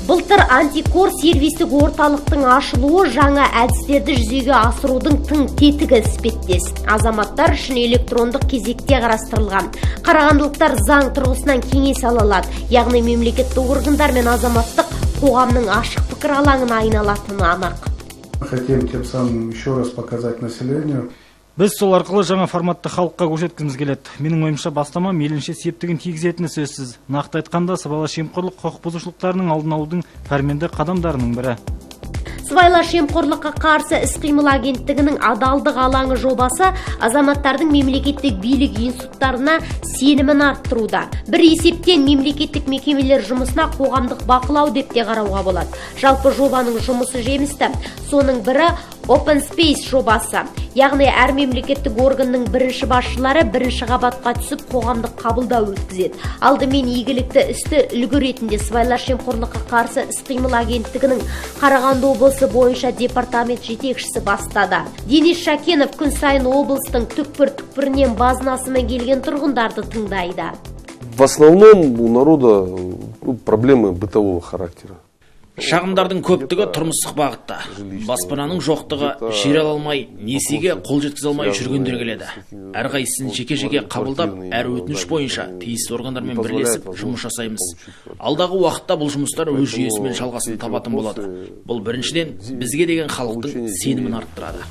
Былтыр антикор сервистік орталықтың ашылуы жаңа әдістерді жүзеге асырудың тың тетігі іспеттес. Азаматтар үшін электрондық кезекте қарастырылған. Қарағандылықтар заң тұрғысынан кеңес ала алады, яғни мемлекеттік органдар мен азаматтық қоғамның ашық пікір алаңына айналатыны анық. Хотим тем самым еще раз показать населению. Біз сол арқылы жаңа форматты халыққа көрсеткіміз келеді. Менің ойымша бастама мейлінше септігін тигізетіні сөзсіз. Нақты айтқанда, сыбайлас жемқорлық құқық бұзушылықтарының алдын алудың пәрменді қадамдарының бірі. Сыбайлас жемқорлыққа қарсы іс-қимыл агенттігінің адалдық алаңы жобасы азаматтардың мемлекеттік билік институттарына сенімін арттыруда. Бір есептен мемлекеттік мекемелер жұмысына қоғамдық бақылау деп те қарауға болады. Жалпы жобаның жұмысы жемісті. Соның бірі Open Space жобасы. Яғни әр мемлекеттік органның бірінші басшылары бірінші қабатқа түсіп қоғамдық қабылдау өткізеді. Алдымен игілікті істі үлгі ретінде сыбайлас жемқорлыққа қарсы іс-қимыл агенттігінің Қарағанды облысы бойынша департамент жетекшісі бастады. Денис Шакенов күн сайын облыстың түкпір-түкпірінен базынасымен келген тұрғындарды тыңдайды. В основном у народа проблемы бытового характера. Шағымдардың көптігі тұрмыстық бағытта. Баспананың жоқтығы, жер ала алмай, несиеге қол жеткізе алмай жүргендер келеді. Әрқайсысын жеке-жеке қабылдап, әр өтініш бойынша тиісті органдармен бірлесіп жұмыс жасаймыз. Алдағы уақытта бұл жұмыстар өз жүйесімен жалғасын табатын болады. Бұл біріншіден бізге деген халықтың сенімін арттырады.